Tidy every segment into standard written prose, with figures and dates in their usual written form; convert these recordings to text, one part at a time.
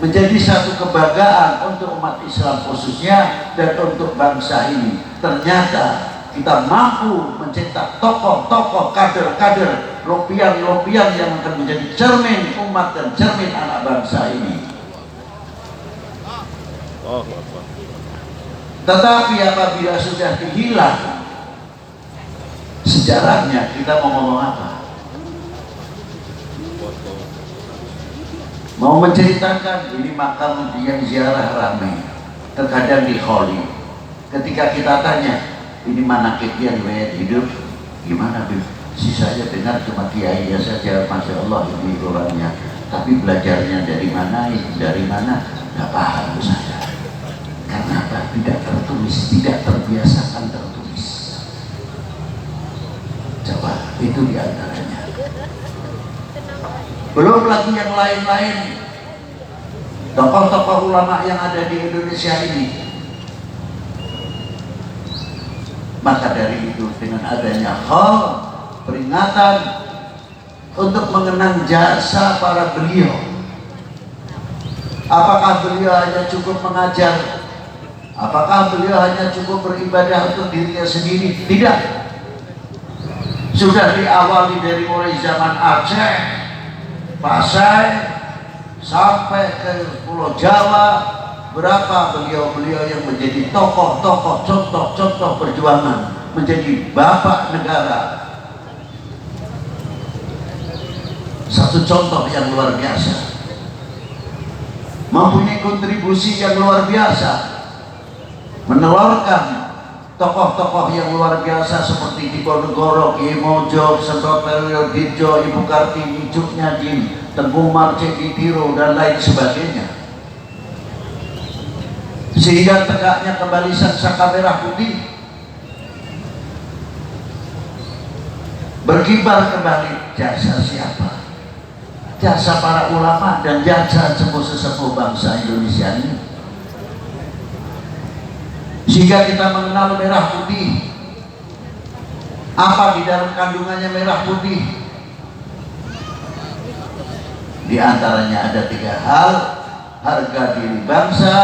menjadi satu kebanggaan untuk umat Islam khususnya dan untuk bangsa ini. Ternyata kita mampu mencetak tokoh-tokoh, kader-kader, lopian-lopian yang akan menjadi cermin umat dan cermin anak bangsa ini. Tetapi apabila sudah dihilang sejarahnya, kita mau ngomong apa? Mau menceritakan ini makam yang ziarah ramai, terkadang di Kholi. Ketika kita tanya, ini manakib yang riwayat hidup, gimana Bib? Sisanya dengar cuma kiainya saja, masya Allah ini orangnya. Tapi belajarnya dari mana? Nggak paham saya. Karena apa? Tidak tertulis, tidak terbiasakan tertulis. Coba itu diantaranya. Belum lagi yang lain-lain, tokoh-tokoh ulama yang ada di Indonesia ini. Maka dari itu dengan adanya hal peringatan untuk mengenang jasa para beliau. Apakah beliau hanya cukup mengajar? Apakah beliau hanya cukup beribadah untuk dirinya sendiri? Tidak. Sudah diawali dari mulai zaman Aceh, Pasai, sampai ke Pulau Jawa. Berapa beliau-beliau yang menjadi tokoh-tokoh, contoh-contoh perjuangan, menjadi bapak negara. Satu contoh yang luar biasa, mempunyai kontribusi yang luar biasa, menelurkan tokoh-tokoh yang luar biasa seperti Diponegoro, Ki Mojo, Sentosario, Dirjo, Ibu Kartini, Cuk Nyadin, Tengku Marce, Tiro, dan lain sebagainya. Sehingga tegaknya kembali Saka Merah Putih, berkibar kembali jasa siapa? Jasa para ulama dan jasa sepuh-sepuh bangsa Indonesia ini. Sehingga kita mengenal merah putih. Apa di dalam kandungannya merah putih? Di antaranya ada 3 hal: harga diri bangsa,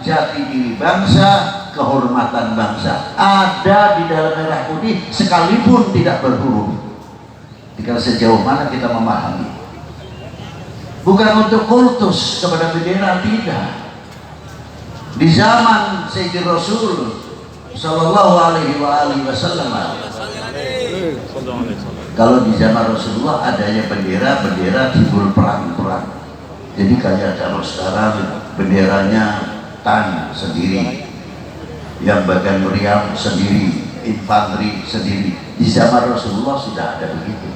jati diri bangsa, kehormatan bangsa. Ada di dalam merah putih sekalipun tidak berhuruf. Tinggal sejauh mana kita memahami. Bukan untuk kultus kepada bendera, tidak. Di zaman Sayyidina Rasul Sallallahu Alaihi Wasallam, kalau di zaman Rasulullah adanya bendera simbol perang. Jadi kayak kalau sekarang benderanya TAN sendiri, yang bagian meriam sendiri, infanteri sendiri. Di zaman Rasulullah sudah ada begitu.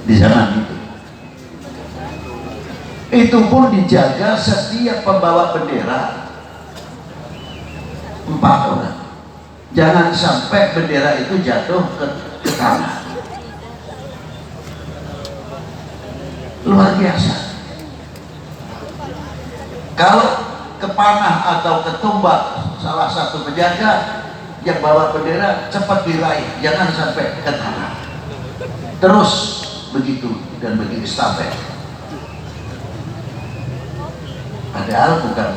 Di zaman itu pun dijaga setiap pembawa bendera 4 orang. Jangan sampai bendera itu jatuh ke tanah. Luar biasa. Kalau kepanah atau ketumbak salah satu penjaga yang bawa bendera, cepat diraih, jangan sampai ke tanah. Terus begitu dan begitu estafet. Padahal bukan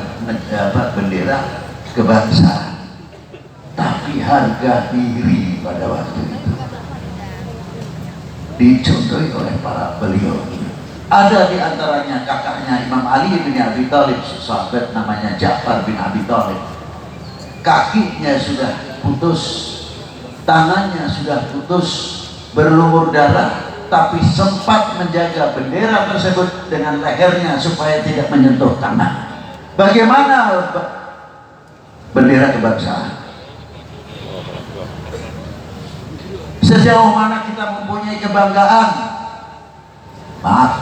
bendera kebangsaan, tapi harga diri pada waktu itu dicontohi oleh para beliau. Ada di antaranya kakaknya Imam Ali bin Abi Thalib, sahabat namanya Ja'far bin Abi Thalib. Kakinya sudah putus, tangannya sudah putus, berlumur darah, tapi sempat menjaga bendera tersebut dengan lehernya supaya tidak menyentuh tanah. Bagaimana bendera kebangsaan? Sejauh mana kita mempunyai kebanggaan? Maaf,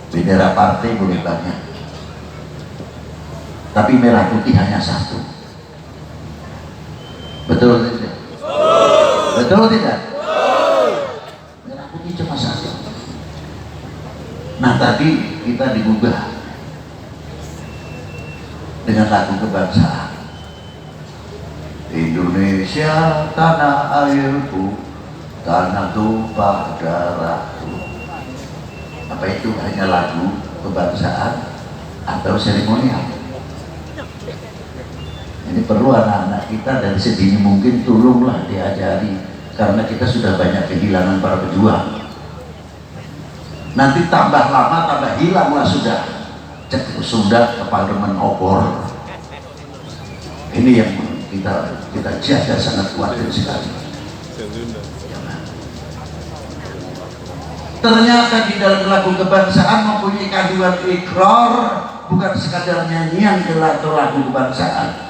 bendera partai boleh banyak, tapi merah putih hanya 1. Betul tidak? Betul tidak? Merah putih cuma 1. Nah, tadi kita digugah dengan lagu kebangsaan. Indonesia tanah airku, tanah tumpah darahku. Apa itu hanya lagu? kebangsaan atau seremonial. Ini perlu anak-anak kita dari sedini mungkin tolonglah diajari, karena kita sudah banyak kehilangan para pejuang. Nanti tambah lama tambah hilanglah sudah. Cek sudah ke Parlemen obor. Ini yang kita jaga sangat khawatir sekali. Ternyata di dalam lagu kebangsaan mempunyai kandungan ikrar, bukan sekadar nyanyian atau lagu kebangsaan.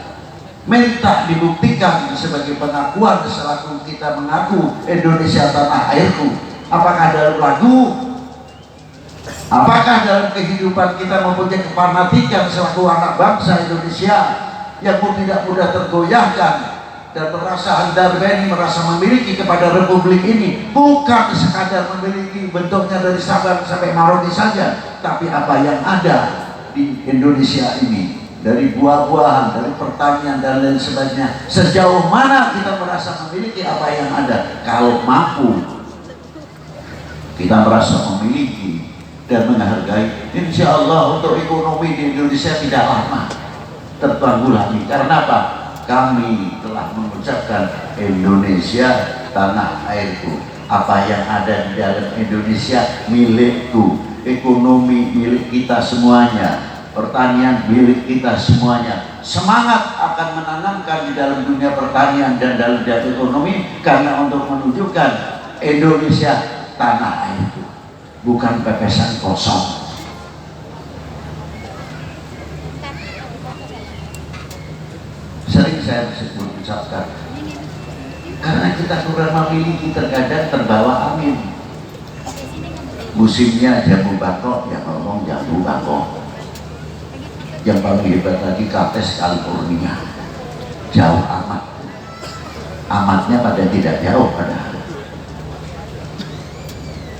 Minta dibuktikan sebagai pengakuan selaku kita mengaku Indonesia tanah airku. Apakah dalam lagu, apakah dalam kehidupan kita mempunyai kefanatikan selaku anak bangsa Indonesia yang tidak mudah tergoyahkan dan merasa handarbeni, merasa memiliki kepada republik ini, bukan sekadar memiliki bentuknya dari Sabang sampai Merauke saja, tapi apa yang ada di Indonesia ini, dari buah-buahan, dari pertanian dan lain sebagainya, sejauh mana kita merasa memiliki apa yang ada. Kalau mampu kita merasa memiliki dan menghargai, insya Allah untuk ekonomi di Indonesia tidak lama tertanggulangi. Karena apa? Kami telah mengucapkan Indonesia tanah airku. Apa yang ada di dalam Indonesia milikku. Ekonomi milik kita semuanya, pertanian milik kita semuanya. Semangat akan menanamkan di dalam dunia pertanian dan dalam dunia ekonomi, karena untuk menunjukkan Indonesia tanah airku, bukan pepesan kosong. Sering saya ucapkan, karena kita kurang memiliki, terkadang terbawa angin. Musimnya jamu bangkok, yang ngomong jamu bangkok. Yang paling hebat lagi Kates California, jauh amat. Amatnya pada tidak jauh padahal.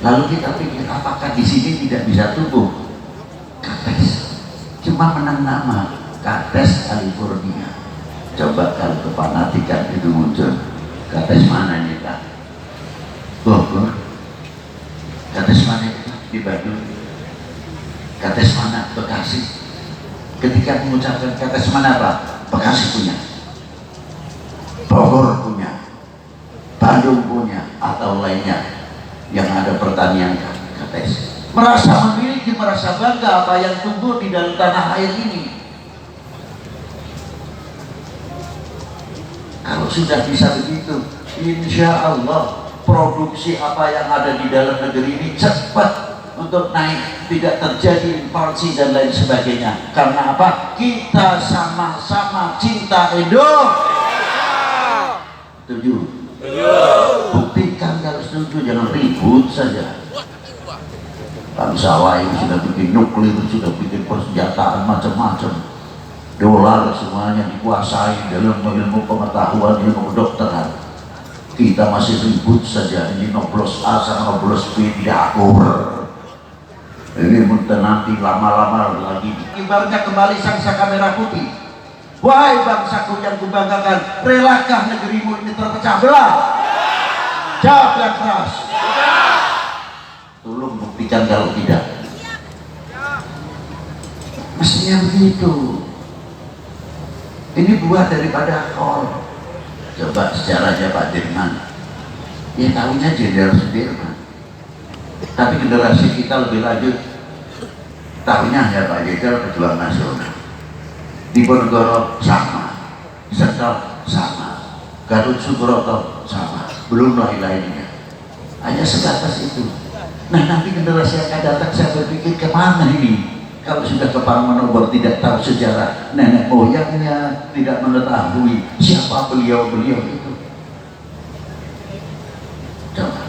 Lalu kita pikir, apakah di sini tidak bisa tumbuh Kates? Cuma menang nama Kates California. Coba kalau kefanatikan itu muncul, Kates mana nih Kak? Bogor. Kates mana itu? Di Bandung. Kates mana? Bekasi. Ketika mengucapkan Kates mana Pak? Bekasi punya, Bogor punya, Bandung punya, atau lainnya yang ada pertanian Kates. Merasa memiliki, merasa bangga apa yang tumbuh di dalam tanah air ini. Kalau sudah bisa begitu, insya Allah produksi apa yang ada di dalam negeri ini cepat untuk naik, tidak terjadi inflasi dan lain sebagainya. Karena apa? Kita sama-sama cinta Indonesia. Setuju? Buktikan kalau setuju, jangan ribut saja. Bangsa lain sudah bikin nuklir, sudah bikin persenjataan macam-macam. Dolar semuanya dikuasai dalam ilmu pengetahuan, ilmu kedokteran. Kita masih ribut saja, ini noblos A sama noblos B tidak akur. Ini nanti lama-lama lagi ibaratnya kembali sang saka merah putih. Wahai bangsaku yang kubanggakan, relakah negerimu ini terpecah belah? Jawab yang keras. Tolong buktikan kalau tidak. Mestinya begitu. Ini buah daripada kol. Coba sejarahnya Pak Dirman, ya tahunya Jenderal Sudirman. Tapi generasi kita lebih lanjut tahunya ya Pak Jenderal Pejuang Nasional. Diponegoro sama, Sentul sama, Gatot Subroto sama, belum lain-lainnya. Hanya sebatas itu. Nah nanti generasi yang akan datang saya berpikir kemana ini? Kalau sudah ke Parlemen obor tidak tahu sejarah nenek moyangnya, tidak mengetahui siapa beliau-beliau itu. Coba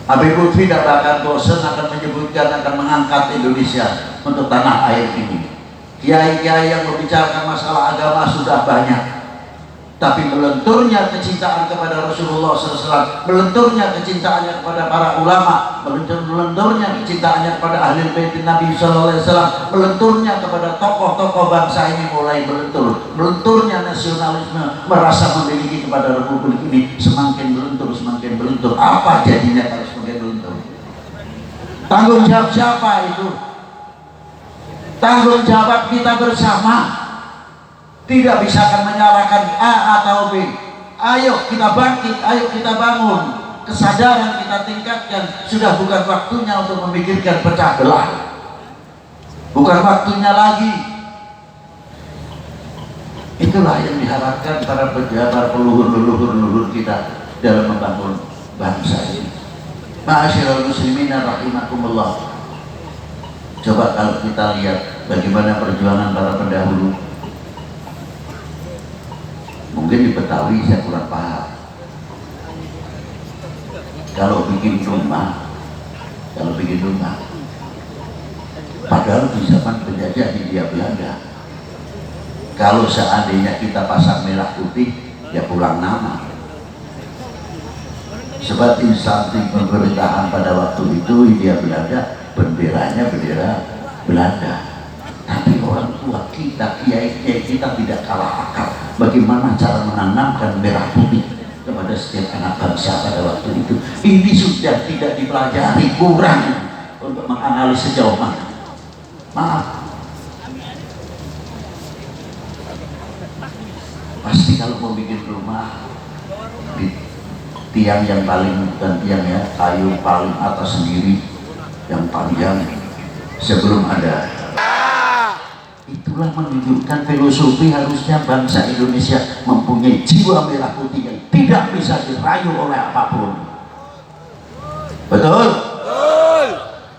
Habib Lutfi tidak akan bosan akan menyebutkan, akan mengangkat Indonesia untuk tanah air ini. Kiai-kiai yang membicarakan masalah agama sudah banyak, tapi melenturnya kecintaan kepada Rasulullah SAW, melenturnya kecintaannya kepada para ulama, melenturnya kecintaannya kepada ahli bait Nabi SAW, melenturnya kepada tokoh-tokoh bangsa ini mulai melenturnya nasionalisme, merasa memiliki kepada republik ini semakin melentur, semakin melentur. Apa jadinya kalau semakin melentur? Tanggung jawab siapa itu? Tanggung jawab kita bersama. Tidak bisa akan menyalahkan A atau B. Ayo kita bangkit, ayo kita bangun. Kesadaran kita tingkatkan. Sudah bukan waktunya untuk memikirkan pecah belah. Bukan waktunya lagi. Itulah yang diharapkan para pejabat, leluhur kita dalam membangun bangsa ini. Ma'asyiral muslimin rahimakumullah. Coba kalau kita lihat bagaimana perjuangan para pendahulu. Mungkin di Betawi saya kurang paham. Kalau bikin rumah, padahal di zaman penjajah Hindia Belanda, kalau seandainya kita pasang merah putih, ya pulang nama. Sebab instansi pemerintahan pada waktu itu Hindia Belanda, benderanya bendera Belanda. Tapi orang tua kita, kiai-kiai kita tidak kalah akal. Bagaimana cara menanamkan merah putih kepada setiap anak bangsa pada waktu itu. Ini sudah tidak dipelajari, kurang untuk menganalisis sejauh mana. Maaf. Pasti kalau mau bikin rumah, di tiang yang paling, bukan tiang ya, kayu paling atas sendiri yang panjang sebelum ada. Itulah menunjukkan filosofi harusnya bangsa Indonesia mempunyai jiwa merah putih yang tidak bisa dirayu oleh apapun. Betul? Betul.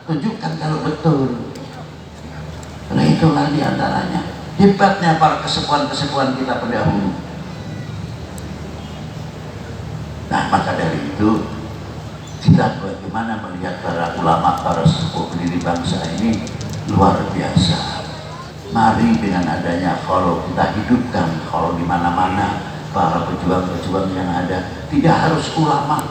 Tunjukkan kalau betul. Nah itulah diantaranya hebatnya para kesepuan-kesepuan kita pendahulu. Nah maka dari itu kita bagaimana melihat para ulama, para sepuh pendiri bangsa ini luar biasa. Mari dengan adanya kalau kita hidupkan kalau di mana-mana para pejuang-pejuang yang ada, tidak harus ulama.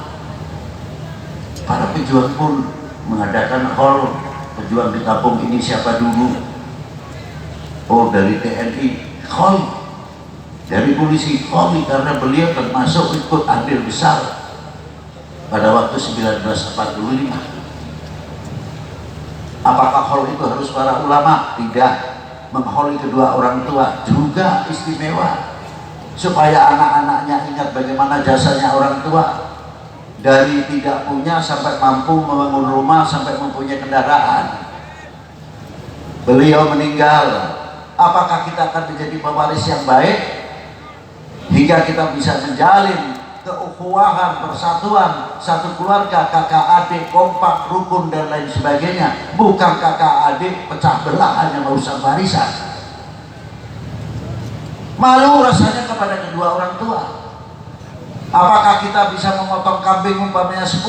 Para pejuang pun mengadakan hall pejuang di kampung ini siapa dulu? Oh dari TNI, hall. Dari polisi, hall, karena beliau termasuk ikut andil besar pada waktu 1945. Apakah hall itu harus para ulama? Tidak. Mengholi kedua orang tua juga istimewa, supaya anak-anaknya ingat bagaimana jasanya orang tua, dari tidak punya sampai mampu membangun rumah, sampai mempunyai kendaraan. Beliau meninggal, apakah kita akan menjadi pewaris yang baik hingga kita bisa menjalin keukhuwahan, persatuan, satu keluarga, kakak adik, kompak, rukun dan lain sebagainya. Bukan kakak adik pecah belah hanya urusan warisan. Malu rasanya kepada kedua orang tua. Apakah kita bisa memotong kambing umpamanya 10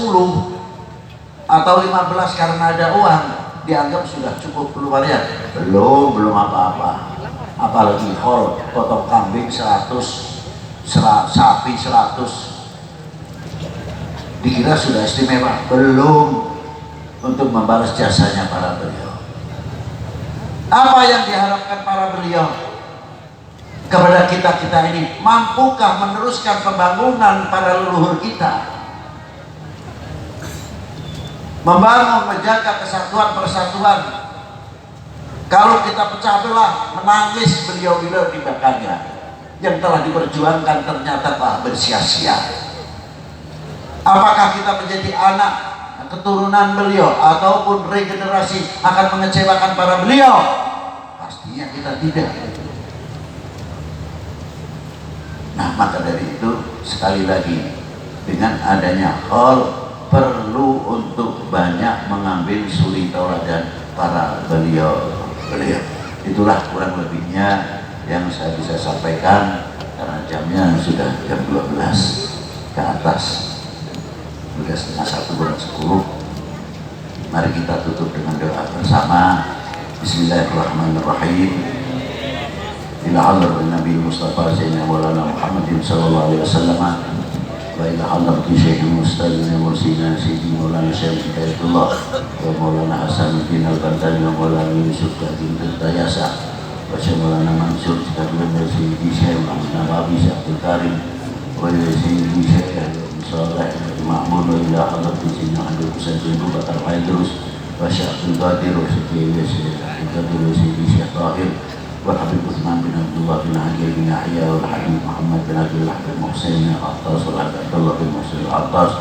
atau 15 karena ada uang, dianggap sudah cukup keluarnya? Belum apa-apa. Apalagi hol, potong kambing 100, sapi 100, dikira sudah istimewa? Belum, untuk membalas jasanya para beliau. Apa yang diharapkan para beliau kepada kita ini? Mampukah meneruskan pembangunan para leluhur kita, membangun, menjaga kesatuan persatuan? Kalau kita pecah belah, menangis beliau-beliau di belakangnya yang telah diperjuangkan ternyata telah bersia-sia. Apakah kita menjadi anak keturunan beliau ataupun regenerasi akan mengecewakan para beliau? Pastinya kita tidak. Nah maka dari itu sekali lagi, dengan adanya hall perlu untuk banyak mengambil suri tauladan para beliau. Itulah kurang lebihnya yang saya bisa sampaikan, karena jamnya sudah jam 12 ke atas, sudah setengah 1:10. Mari kita tutup dengan doa bersama. Bismillahirrahmanirrahim. Ila hadratin Nabi Mustafa Sayyidina Maulana Muhammadin sallallahu alaihi wasallam wa ila hadratin Syekh Mustaqim Mursina Sayyidina Maulana Syekh Hidayatullah wa Maulana Hasanuddin Al-Bantani wa Maulana Yusuf Kadim Tayasa wa Maulana Mansur Sekalian dari Sayyidi Syekh Nawawi Abdul Karim wa Sayyidi Syekh Saleh Ma'mun wa ila hadratin Sayyidina Abdul Husain bin Bakar Faidrus وشيخ عبد القادر وشيخ عبد القادر وشيخ الشيخ طاهر والحبيب عثمان بن عبد الله بن عقيل بن يحيى والحبيب محمد بن عبد الله بن محسن العطاس والحبيب عبد الله بن محسن العطاس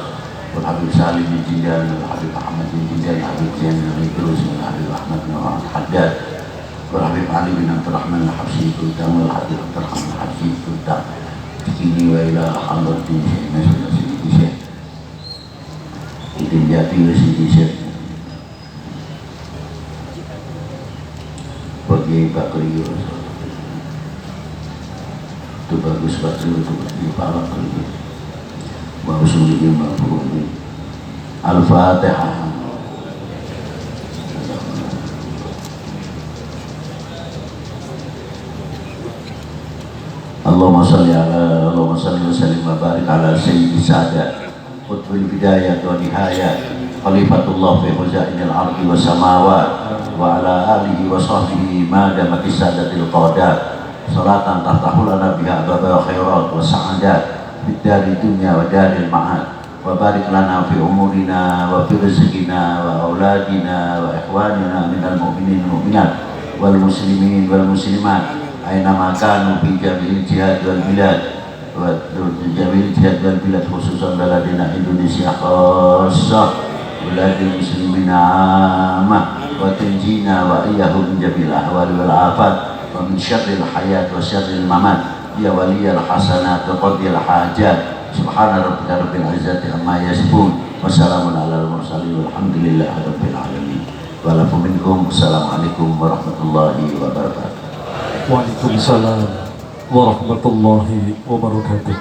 والحبيب سالم بن جيلان والحبيب محمد بن جيلان والحبيب زين بن عيدروس والحبيب احمد بن الحداد والحبيب علي بن عبد الرحمن الحبشي كلهم والحبيب عبد الرحمن الحبشي كلهم kini wa ila hadratin Syekh Sidi Syekh Idin Jati wa Sidi Syekh bagi Pak Kliyo itu bagus Pak Kliyo itu bagi Pak Kliyo wa usulih ma'fuhi Al-Fatihah. Allahumma salli wa sallim wa barik ala sayyidi sadat qutbul bidayah wa nihayat khalifatullah fi khuzainil ardi wa samawat wa ala alihi wa sahbihi ma damati sadatil qadat salatan tahtahu lana biha ababa khairat wa sa'adat fid dari dunya wa daril ma'ad wa barik lana fi umurina wa fi rizqina wa auladina wa ikhwanina minal mu'minin mu'minat wal muslimin wal muslimat aina makanu fi jami'il jihad wal bilad wa jami'il jihad wal bilad khususan baladina Indonesia khassah baladil muslimin amma wa tunjina wa iyyahum min jami'il ahwali wal afat wa min syarril hayat wa syarril mamat ya waliyal hasanat wa qadil hajat subhana rabbika rabbil izzati amma yasifun wa salamun alal mursalin walhamdulillahi rabbil alamin wa lakum minkum assalamualaikum warahmatullahi wabarakatuh. Waalaikumsalam warahmatullahi wabarakatuh.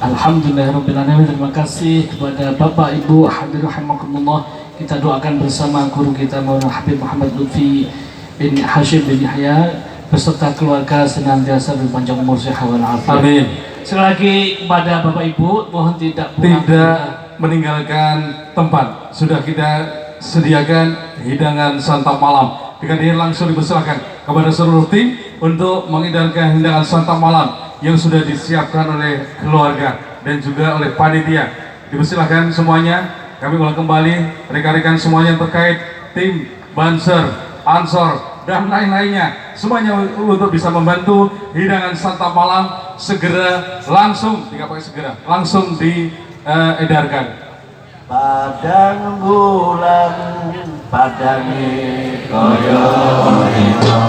Alhamdulillahirrahmanirrahim. Terima kasih kepada Bapak Ibu hadirin rahimakumullah. Kita doakan bersama guru kita Maulana Habib Muhammad Lutfi bin Hashim bin Yahya beserta keluarga senantiasa berpanjang umur sehat walafiat. Amin. Sekali lagi kepada Bapak Ibu mohon tidak meninggalkan tempat. Sudah kita sediakan hidangan santap malam. Dengan ini langsung dipersilakan kepada seluruh tim untuk mengidamkan hidangan santap malam yang sudah disiapkan oleh keluarga dan juga oleh panitia. Dipersilakan semuanya. Kami ulang kembali rekan-rekan semuanya terkait tim Banser, Ansor dan lain-lainnya. Semuanya untuk bisa membantu hidangan santap malam segera langsung langsung diedarkan. Padang bulan padangi kaya dina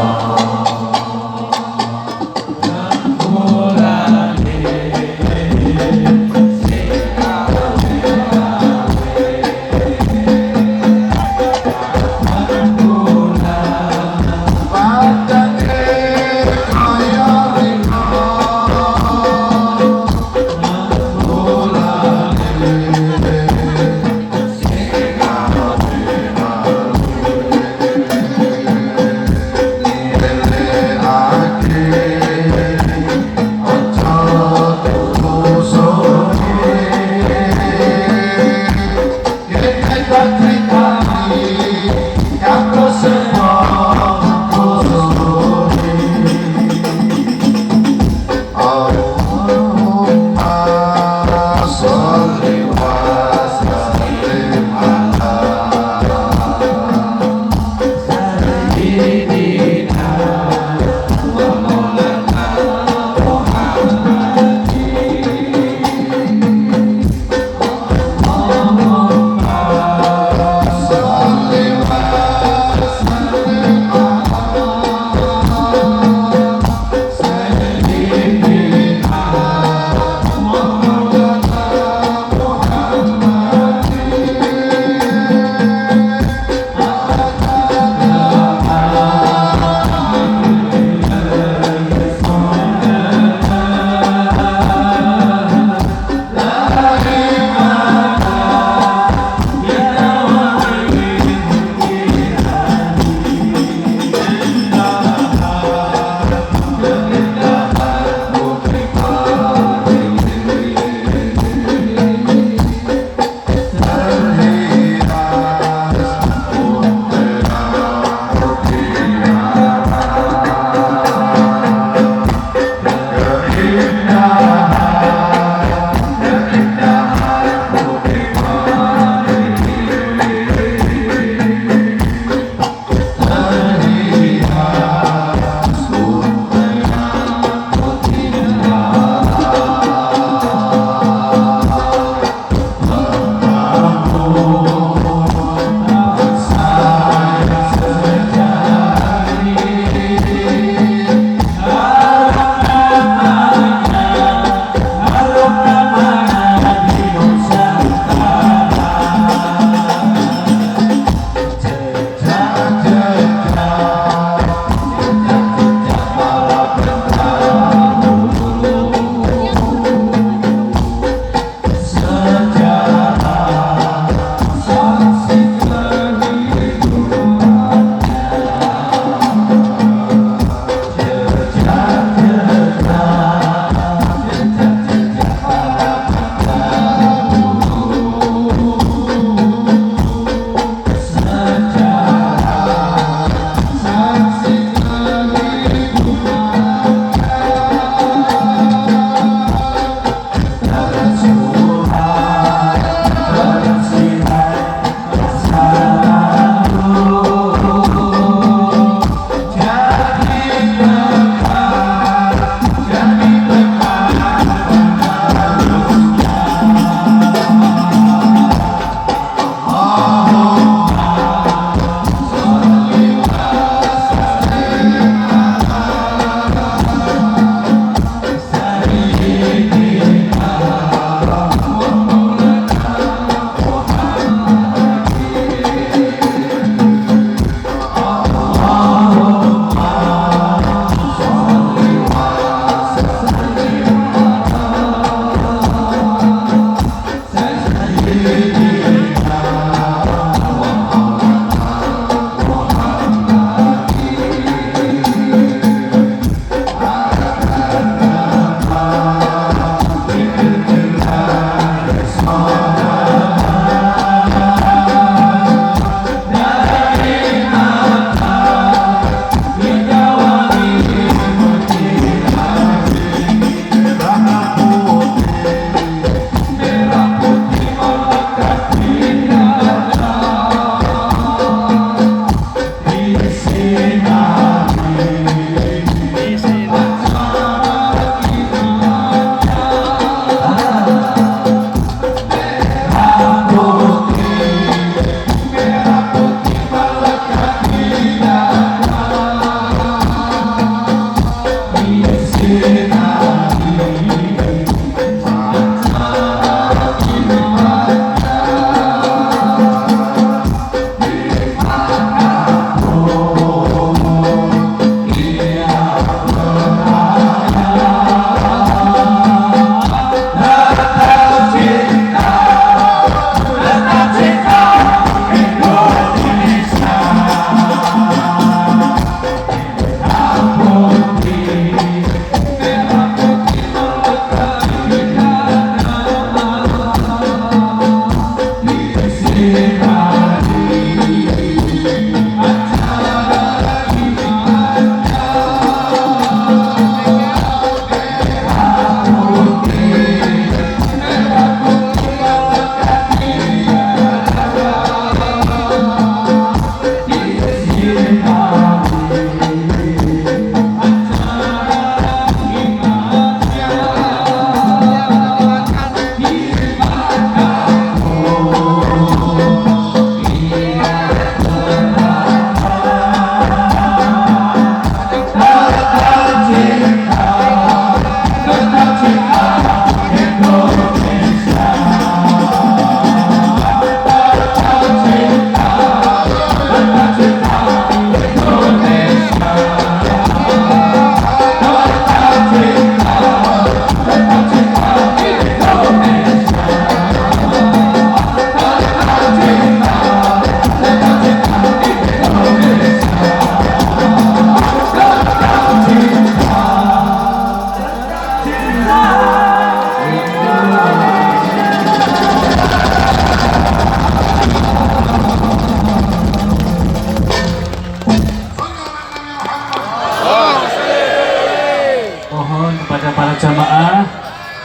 Mohon kepada para jamaah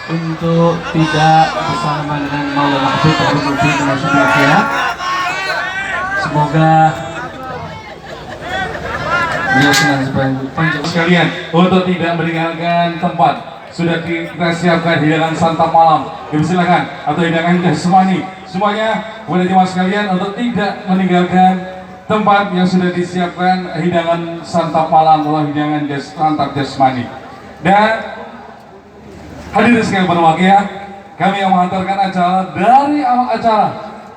untuk tidak bersalaman dengan Maulana Habib Habib Lutfi bin Hashim bin Yahya. Semoga beliau senang sepanjang Sekalian untuk tidak meninggalkan tempat, sudah kita siapkan hidangan santap malam. Silakan, atau hidangan jasmani. Semuanya kepada jemaah sekalian untuk tidak meninggalkan tempat yang sudah disiapkan hidangan santap malam atau hidangan santap jasmani. Dan hadirin sekalian berbahagia, kami yang mengantarkan acara dari awal acara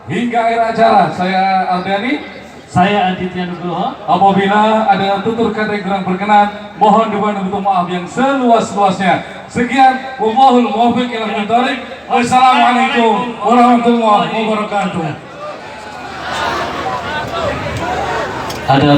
hingga akhir acara. Saya Ardiani. Saya Aditya Nugroho. Apabila ada tutur kata yang kurang berkenan, mohon dibantu untuk maaf yang seluas-luasnya. Sekian, wallahul muwaffiq ila aqwamit thoriq. Wassalamualaikum warahmatullahi wabarakatuh. Ada